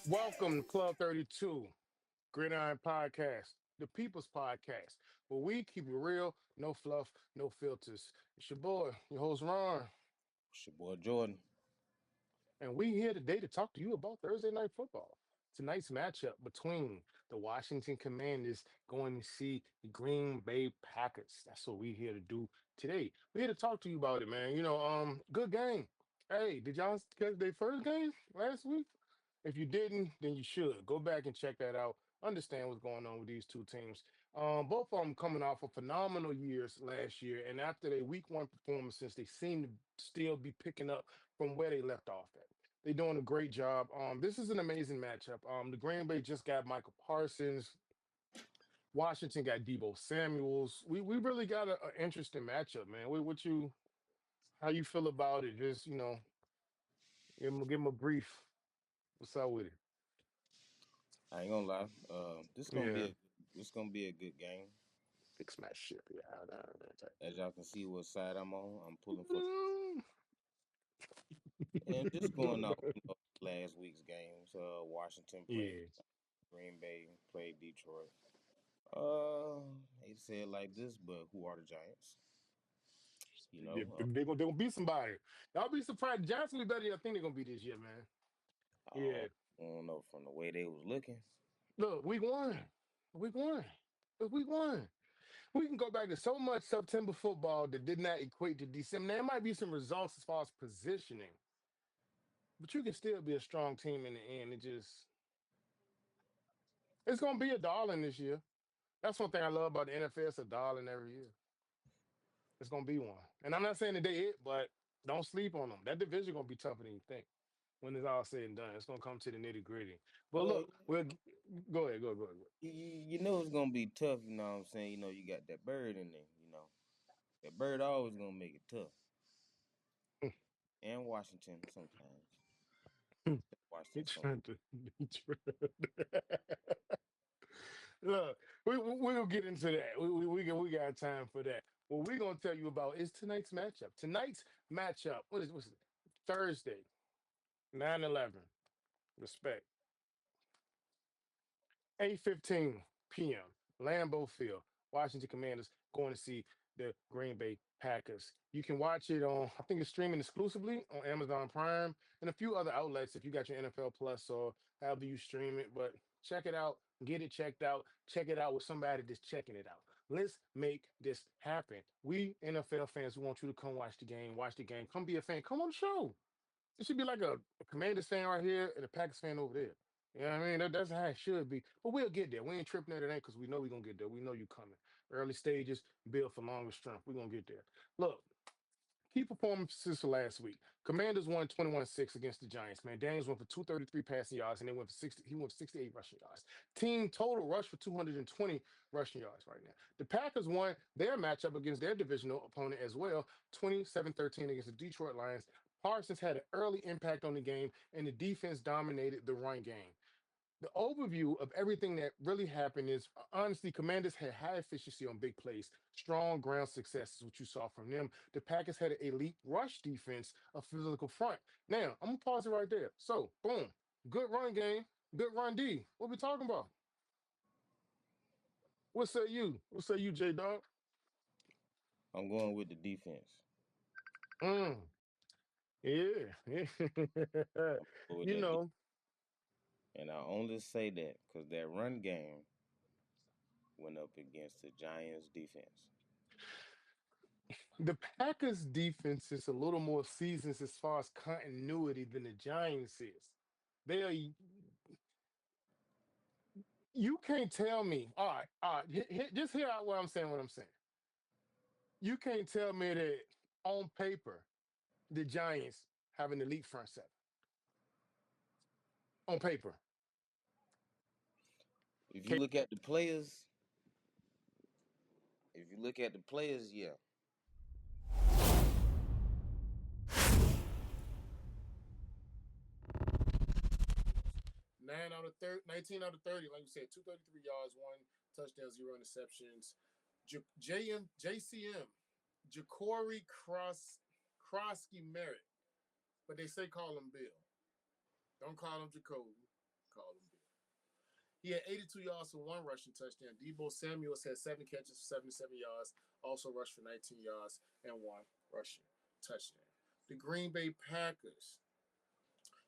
Welcome to Club 32, Gridiron Podcast, the People's Podcast, where we keep it real, no fluff, no filters. It's your boy, your host Ron, It's your boy Jordan. and we here today to talk to you about Thursday Night Football. Tonight's matchup between the Washington Commanders going to see the Green Bay Packers. That's what we here to do today. We're here to talk to you about it, man. Good game. Hey, did y'all catch their first game last week? If you didn't, then you should go back and check that out. Understand what's going on with these two teams. Both of them coming off of phenomenal years last year, and after their week one performances, they seem to still be picking up from where they left off at. They're doing a great job. This is an amazing matchup. The Green Bay just got Michael Parsons. Washington got Debo Samuels. We really got an interesting matchup, man. What you how you feel about it? Just give him a brief. What's up with it? I ain't gonna lie. This gonna be Yeah. a good game. Fix my shit. Yeah, As y'all can see, what side I'm on. I'm pulling for, Mm, and just go, going go off ahead. last week's games. Washington played Yeah. Green Bay, played Detroit. Hate to say it like this, but who are the Giants? You They're know, gonna beat somebody. Y'all be surprised. Johnson be better than I think they're gonna be this year, man. I Yeah. don't know from the way they was looking. Look, week one. Week one. It's week one. We can go back to so much September football that did not equate to December. There might be some results as far as positioning, but you can still be a strong team in the end. It's gonna be a darling this year. That's one thing I love about the NFL. It's a darling every year. It's gonna be one. And I'm not saying that they it, but don't sleep on them. That division gonna be tougher than you think. When it's all said and done, it's gonna come to the nitty gritty. But Well, look, go ahead, go ahead. you know it's gonna be tough. You know what I'm saying? You know you got that bird in there. You know that bird always gonna make it tough. And Washington sometimes. He Washington some. trying to he trying look. We'll get into that. We got time for that. What we're gonna tell you about is tonight's matchup. Tonight's matchup. What's it? Thursday, 9/11. Respect. 8:15 p.m. Lambeau Field. Washington Commanders going to see the Green Bay Packers. You can watch it on, I think it's streaming exclusively on Amazon Prime and a few other outlets if you got your NFL Plus or however you stream it. But check it out, get it checked out, check it out with somebody that's checking it out. Let's make this happen. We NFL fans, we want you to come watch the game, come be a fan, come on the show. It should be like a Commanders fan right here and a Packers fan over there. You know what I mean? That's how it should be. But we'll get there. We ain't tripping at it ain't because we know we're gonna get there. We know you coming. Early stages, build for longer strength. We're gonna get there. Look, key performances for last week. Commanders won 21-6 against the Giants, man. Daniels went for 233 passing yards and they went for 60, he went for 68 rushing yards. Team total rush for 220 rushing yards right now. The Packers won their matchup against their divisional opponent as well, 27-13 against the Detroit Lions. Parsons had an early impact on the game, and the defense dominated the run game. The overview of everything that really happened is honestly, Commanders had high efficiency on big plays, strong ground success is what you saw from them. The Packers had an elite rush defense, a physical front. Now, I'm gonna pause it right there. So, boom, good run game, good run D. What we talking about? What say you? What say you, J Dog? I'm going with the defense. Mm, yeah. Go with you that, know, and I only say that because that run game went up against the Giants' defense. the Packers defense is a little more seasons as far as continuity than the Giants is. They are you can't tell me. All right. Just hear out what I'm saying. What I'm saying. You can't tell me that on paper the Giants have an elite front seven. On paper, If you okay. look at the players, yeah. 19 out of 30, like you said, 233 yards, one touchdown, zero interceptions. JCM, Ja'Cory Krosky Merritt, but they say call him Bill. Don't call him Jacoby. call him Bill. He had 82 yards for one rushing touchdown. Deebo Samuels had 7 catches for 77 yards, also rushed for 19 yards and one rushing touchdown. The Green Bay Packers.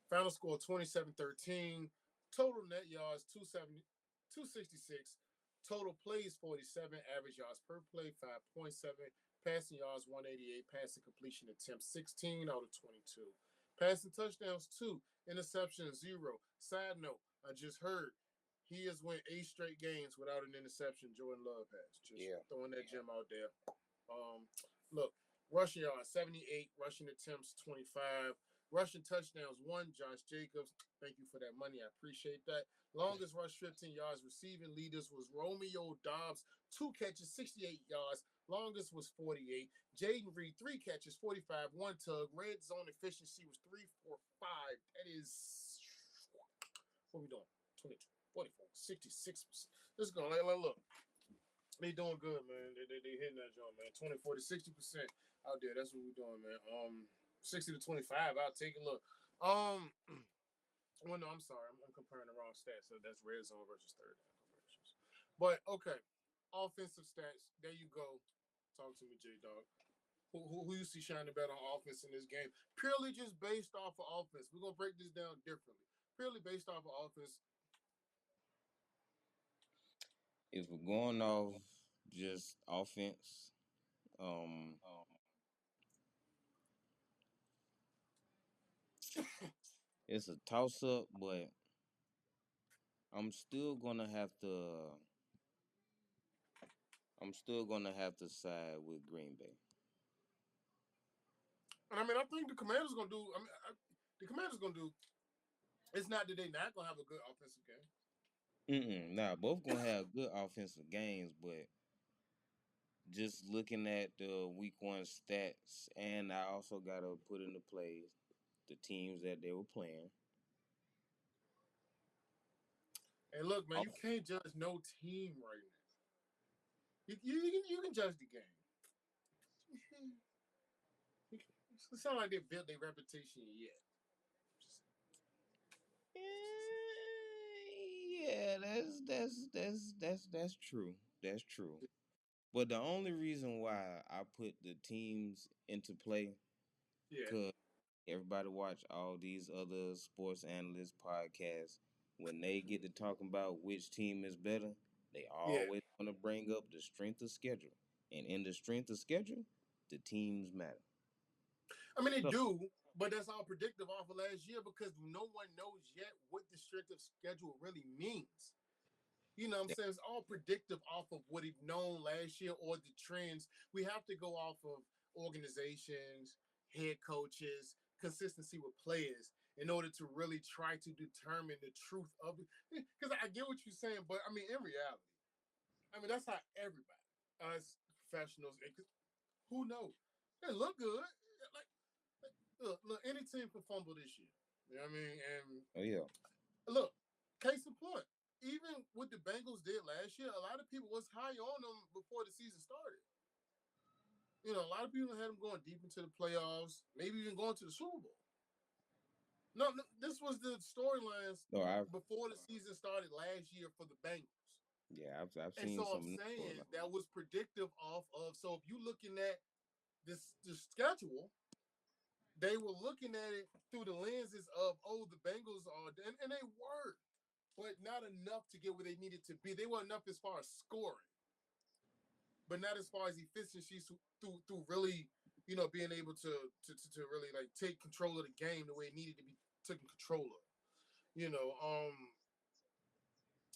Final score 27-13. Total net yards 266. Total plays 47. Average yards per play 5.7. Passing yards 188. Passing completion attempts 16 out of 22. Passing touchdowns 2. Interceptions 0. Side note, I just heard he has went 8 straight games without an interception. Jordan Love has. Just throwing that gem out there. Look, rushing yards 78. Rushing attempts 25. Rushing touchdowns 1. Josh Jacobs. Thank you for that money. I appreciate that. Longest rush 15 yards. Receiving leaders was Romeo Dobbs. 2 catches 68 yards. Longest was 48. Jayden Reed 3 catches 45. 1 tug. Red zone efficiency was 345. That is, what are we doing? 22, 44, 66%. This is going to look. They doing good, man. They hitting that joint, man. 20, 40, 60% out there. That's what we're doing, man. 60 to 25. I'll take a look. Well, no, I'm sorry. I'm comparing the wrong stats. So that's red zone versus third down conversions. But okay, offensive stats. There you go. Talk to me, J Dog. Who you see shining better on offense in this game? Purely just based off of offense. We're gonna break this down differently. Purely based off of offense. If we're going off just offense, it's a toss up, but I'm still gonna have to. I'm still gonna have to side with Green Bay. And I mean, I think the Commanders gonna do. The Commanders gonna do. It's not that they not gonna have a good offensive game. Nah, both gonna have good offensive games, but just looking at the week one stats, and I also gotta put into play the teams that they were playing. And look, man, you can't judge no team right now. You can judge the game. It sounds like they built their reputation yet. Yeah, that's true. That's true. But the only reason why I put the teams into play, Yeah. because everybody watch all these other sports analyst podcasts. When they get to talking about which team is better, they Yeah. always want to bring up the strength of schedule. And in the strength of schedule, the teams matter. I mean, they So, do, but that's all predictive off of last year because no one knows yet what the strength of schedule really means. You know what I'm yeah. saying? It's all predictive off of what we've known last year or the trends. We have to go off of organizations, head coaches, consistency with players in order to really try to determine the truth of it. Because I get what you're saying, but I mean, in reality, I mean, that's how everybody, us professionals, who knows? They look good. Like, look, any team can fumble this year. You know what I mean? And Oh yeah. look, case in point, even what the Bengals did last year, a lot of people was high on them before the season started. You know, a lot of people had them going deep into the playoffs, maybe even going to the Super Bowl. No, this was the storylines No, I've before the season started last year for the Bengals. I've And seen so I'm some new saying storylines. that was predictive off of. So if you're looking at the schedule, they were looking at it through the lenses of, oh, the Bengals are, and they were, but not enough to get where they needed to be. They were enough as far as scoring, but not as far as efficiency through really, you know, being able to really like take control of the game the way it needed to be taken control of. You know,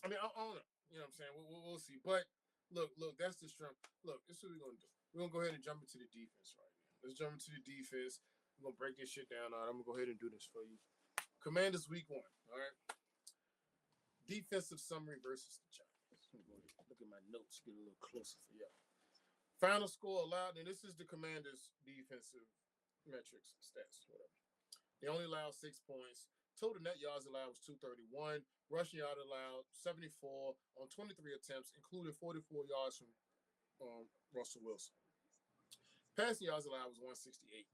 I mean, I don't know. You know what I'm saying? We'll see. But look, that's the strength. Look, this is what we're gonna do. We're gonna go ahead and jump into the defense right now. Let's jump into the defense. We're gonna break this shit down. All right, I'm gonna go ahead and do this for you. Commanders week 1. All right. Defensive summary versus the Giants. Let me go ahead. Look at my notes. Get a little closer for y'all. Final score allowed, and this is the Commanders' defensive metrics, stats, whatever. They only allowed 6 points. Total net yards allowed was 231. Rushing yard allowed 74 on 23 attempts, including 44 yards from Russell Wilson. Passing yards allowed was 168.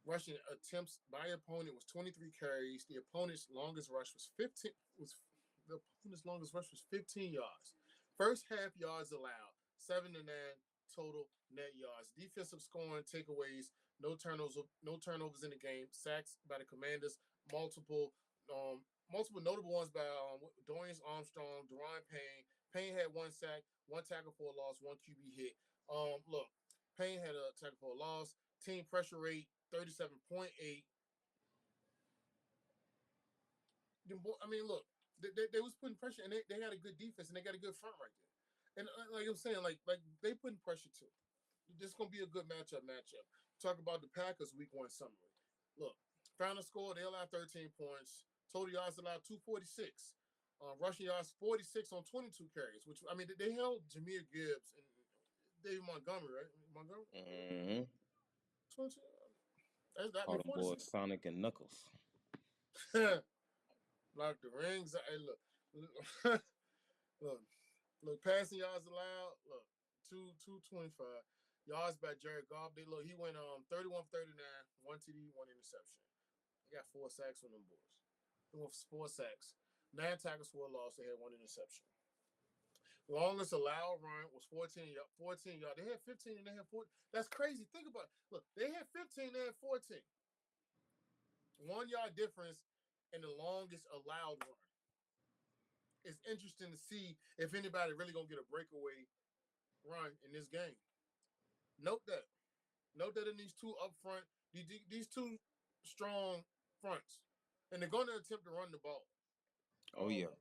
Rushing attempts by opponent was 23 carries. The opponent's longest rush was 15. Was the opponent's longest rush was 15 yards. First half yards allowed 7 to 9 total net yards. Defensive scoring takeaways, no turnovers in the game. Sacks by the Commanders, multiple notable ones by Dorian Armstrong, Deron Payne. Payne had one sack, one tackle for a loss, one QB hit. Look, Payne had a tackle for a loss. Team pressure rate 37.8. I mean, look, they was putting pressure, and they had a good defense, and they got a good front right there. And like I'm saying, like they putting pressure too. This is gonna be a good matchup. Talk about the Packers week one summary. Look, final score, they allowed 13 points. Total yards allowed 246. Rushing yards 46 on 22 carries, which I mean they held Jameer Gibbs and David Montgomery, right? Montgomery. Mm-hmm. 22. I Call mean them 46. boys Sonic and Knuckles. Like the rings. Hey, look, look, look. Passing yards allowed. Look, 225 yards by Jared Goff. He went 31 for 39, one TD, one interception. He got 4 sacks on them boys. He went for 4 sacks, 9 tackles for a loss. They had one interception. Longest allowed run was 14. 14 yards. They had 15 and they had 14. That's crazy. Think about it. Look, they had 15. They had 14. 1 yard difference in the longest allowed run. It's interesting to see if anybody really gonna get a breakaway run in this game. Note that. Note that in these two up front, these two strong fronts, and they're going to attempt to run the ball. Oh yeah.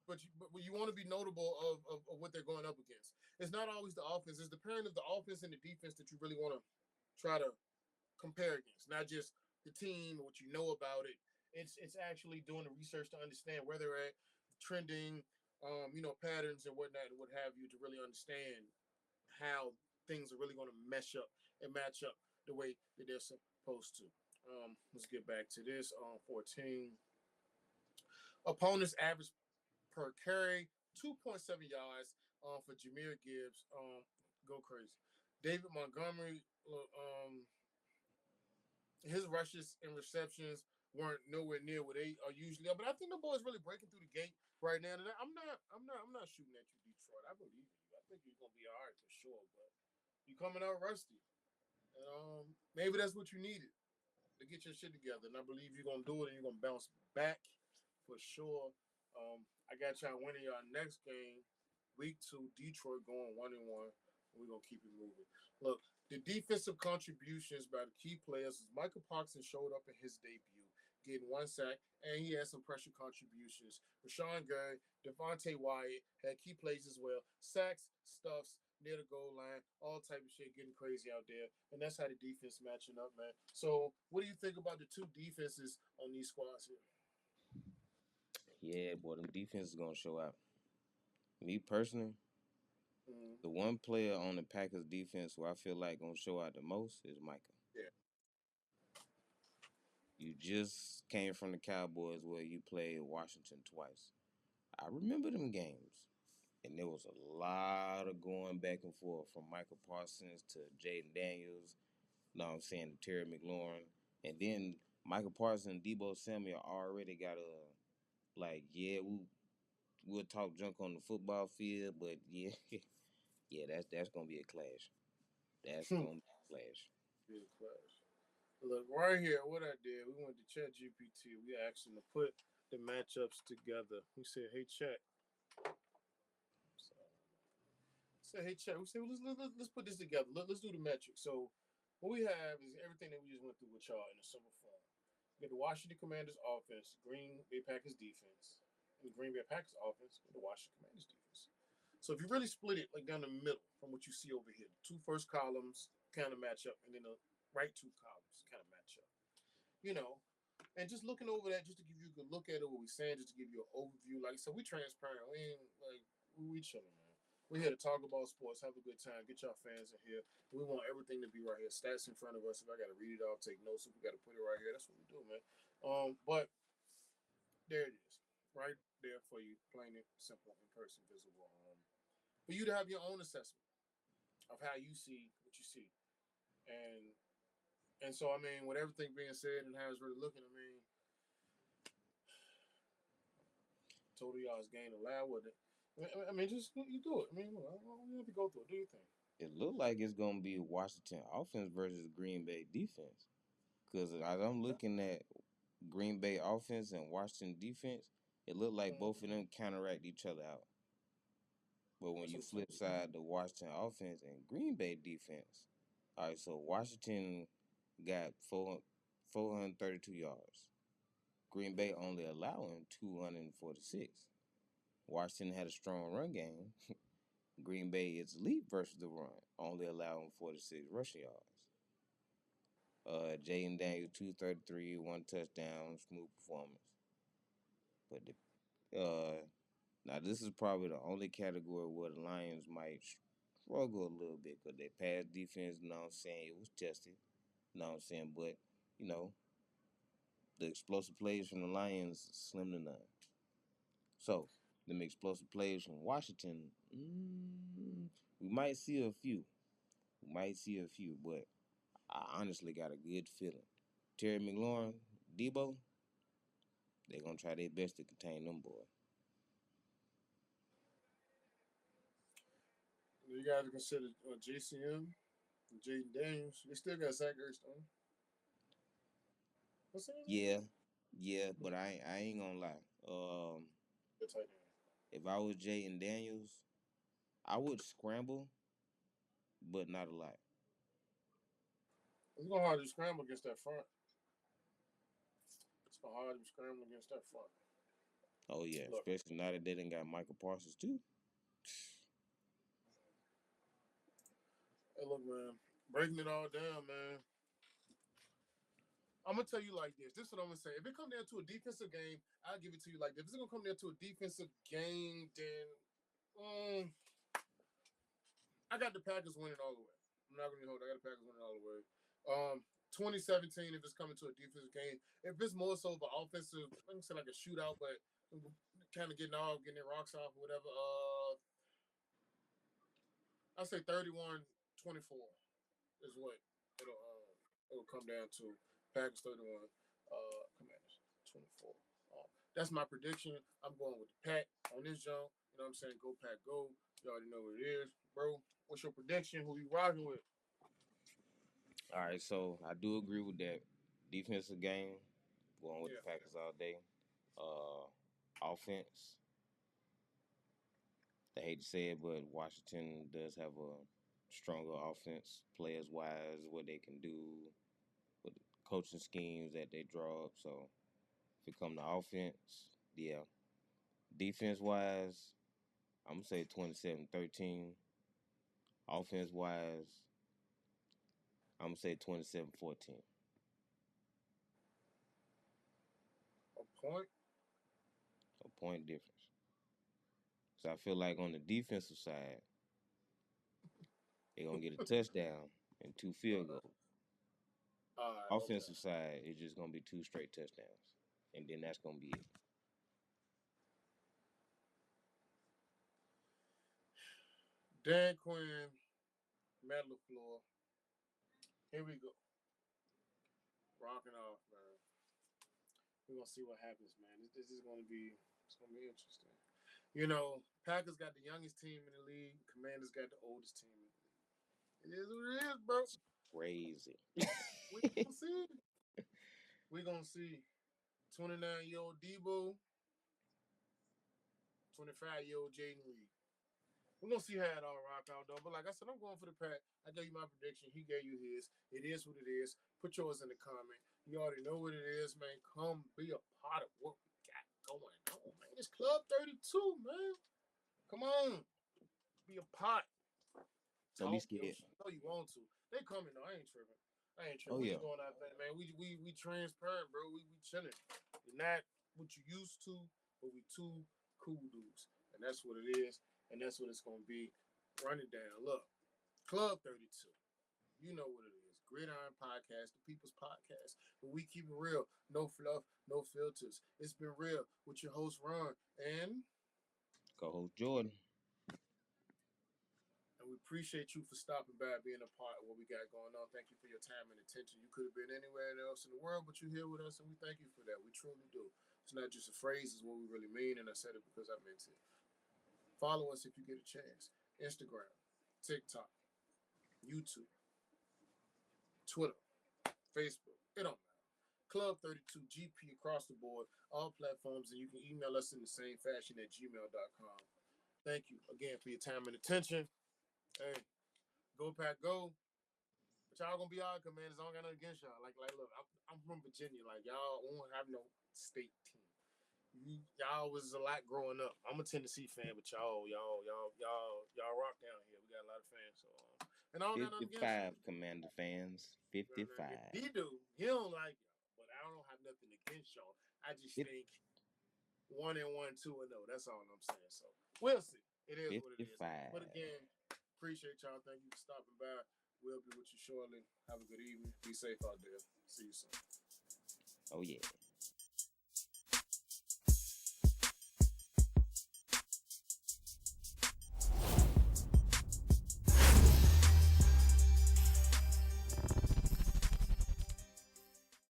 But you want to be notable of what they're going up against. It's not always the offense. It's the pairing of the offense and the defense that you really want to try to compare against, not just the team, what you know about it. It's actually doing the research to understand where they're at, trending, patterns and whatnot and what have you to really understand how things are really going to mesh up and match up the way that they're supposed to. Let's get back to this. 14. Opponents average per carry, 2.7 yards for Jameer Gibbs. Go crazy. David Montgomery, his rushes and receptions weren't nowhere near what they are usually. But I think the boys really breaking through the gate right now. And I'm not shooting at you, Detroit. I believe in you. I think you're gonna be all right for sure. But you coming out rusty. And maybe that's what you needed to get your shit together. And I believe you're gonna do it and you're gonna bounce back for sure. I got y'all winning y'all next game, week 2, Detroit going 1-1. We're gonna keep it moving. Look, the defensive contributions by the key players is Michael Paxton showed up in his debut, getting 1 sack, and he had some pressure contributions. Rashawn Gary, Devontae Wyatt had key plays as well. Sacks, stuffs, near the goal line, all type of shit getting crazy out there. And that's how the defense matching up, man. So what do you think about the two defenses on these squads here? Yeah, boy, them defense is gonna show out. Me personally, Mm, the one player on the Packers defense who I feel like gonna show out the most is Micah. yeah. You just came from the Cowboys where you played Washington twice. I remember them games. And there was a lot of going back and forth from Michael Parsons to Jayden Daniels, you know what I'm saying, to Terry McLaurin. And then Michael Parsons and Debo Samuel already got yeah, we'll talk junk on the football field, but yeah, yeah, that's gonna be a clash. That's Hmm. gonna be a clash. Good class. Look, right here, what I did, we went to Chat GPT. We asked him to put the matchups together. We said, hey, Chat. So, said, hey, Chat. We said, well, let's put this together. Let's do the metrics. So, what we have is everything that we just went through with y'all in a simple form. We got the Washington Commanders offense, Green Bay Packers defense, and the Green Bay Packers offense, and the Washington Commanders defense. So, if you really split it like down the middle from what you see over here, the two first columns kind of match up, and then the right two columns kind of match up. You know, and just looking over that, just to give you a good look at it, what we're saying, just to give you an overview. Like I said, we transparent. We ain't like we chilling, man. We're here to talk about sports, have a good time, get y'all fans in here. We want everything to be right here. Stats in front of us. If I got to read it off, take notes. If we got to put it right here, that's what we do, man. But there it is, right there for you, plain and simple, in person, visible. For you to have your own assessment of how you see what you see, and And so, I mean, with everything being said and how it's really looking, I mean, total yards gained allowed with it. I mean, just you do it. I mean, look, I don't have to go through it. Do your thing. It looked like it's gonna be Washington offense versus Green Bay defense. Cause as I'm looking at Green Bay offense and Washington defense, it looked like both of them counteract each other out. But when That's you what I'm saying. flip side the Washington offense and Green Bay defense, all right, so Washington got 432 yards. Green Bay only allowing 246. Washington had a strong run game. Green Bay is elite versus the run, only allowing 46 rushing yards. Jayden Daniels 233, one touchdown, smooth performance. But now this is probably the only category where the Lions might struggle a little bit because their pass defense. You know what I'm saying, it was tested. You know what I'm saying, but you know the explosive plays from the Lions slim to none. So them explosive plays from Washington, we might see a few. We might see a few, but I honestly got a good feeling. Terry McLaurin, Debo, they're gonna try their best to contain them boys. You got to consider JCM, Jayden Daniels. They still got Zach Ertz, though. What's his name? Yeah, yeah, but I ain't gonna lie. The tight end. If I was Jayden Daniels, I would scramble, but not a lot. It's going to hard to scramble against that front. It's going to hard to scramble against that front. Oh yeah, Look, especially now that they done got Michael Parsons too. hey, look, man. Breaking it all down, man. I'm gonna tell you like this. This is what I'm gonna say. If it come down to a defensive game, I'll give it to you like this. If it's gonna come down to a defensive game, then um, I got the Packers winning all the way. I'm not gonna hold. I got the Packers winning all the way. 2017. If it's coming to a defensive game, if it's more so of an offensive, let me say like a shootout, but kind of getting their rocks off or whatever. I say 31-24 is what it'll come down to. Packers 31, Commanders 24. That's my prediction. I'm going with the Pack on this jump. You know what I'm saying? Go Pack, go. You already know what it is, bro. What's your prediction? Who you rocking with? All right, so I do agree with that. Defensive game, going with the Yeah. Packers all day. Uh, Offense, I hate to say it, but Washington does have a stronger offense, players wise, what they can do, with the coaching schemes that they draw up. So if it come to offense, yeah. Defense wise, I'm gonna say 27-13. Offense wise, I'm gonna say 27-14. A point. A point difference. So I feel like on the defensive side, they're gonna get a touchdown and two field Uh, goals. all right. Okay. Offensive side, it's just gonna be two straight touchdowns, and then that's gonna be it. Dan Quinn, Matt LaFleur. Here we go. Rocking off, man. We're gonna see what happens, man. This is gonna be it's gonna be interesting. You know, Packers got the youngest team in the league. Commanders got the oldest team in the league. It is what it is, bro. Crazy. We gonna see. We gonna see. 29-year-old Debo, 25-year-old Jayden Reed. We're gonna see how it all rock out though. But like I said, I'm going for the Pack. I gave you my prediction. He gave you his. It is what it is. Put yours in the comment. You already know what it is, man. Come be a part of what we got going on, man. It's Club 32, man. Come on. Be a part. Don't be Talk your scared. shit. No, you want to. They coming though. I ain't tripping. I ain't Oh tripping. We yeah. just doing our thing, man. We transparent, bro. We chilling. We're not what you used to, but we two cool dudes. And that's what it is. And that's what it's gonna be. Run it down. Look, Club 32. You know what it is. Gridiron Podcast, the People's Podcast. But we keep it real. No fluff, no filters. It's been real with your host, Ron. And Co-host Jordan. And we appreciate you for stopping by, being a part of what we got going on. Thank you for your time and attention. You could have been anywhere else in the world, but you're here with us, and we thank you for that. We truly do. It's not just a phrase, it's what we really mean, and I said it because I meant it. Follow us if you get a chance. Instagram, TikTok, YouTube, Twitter, Facebook. It don't matter. Club 32 GP across the board, all platforms, and you can email us in the same fashion at gmail.com. Thank you again for your time and attention. Hey, go Pack, go. But y'all gonna be all commanders. I don't got nothing against y'all. Look, I'm from Virginia. Like, y'all won't have no state team. Y'all was a lot growing up. I'm a Tennessee fan, but y'all rock down here. We got a lot of fans. So, and I don't got nothing against y'all. 55 Commander fans. He 55. do. He don't like y'all, but I don't have nothing against y'all. I just It, think 1-1, 2-0. That's all I'm saying. So we'll see. It is what it is. But 55. again, appreciate y'all. Thank you for stopping by. We'll be with you shortly. Have a good evening. Be safe out there. See you soon. Oh, yeah.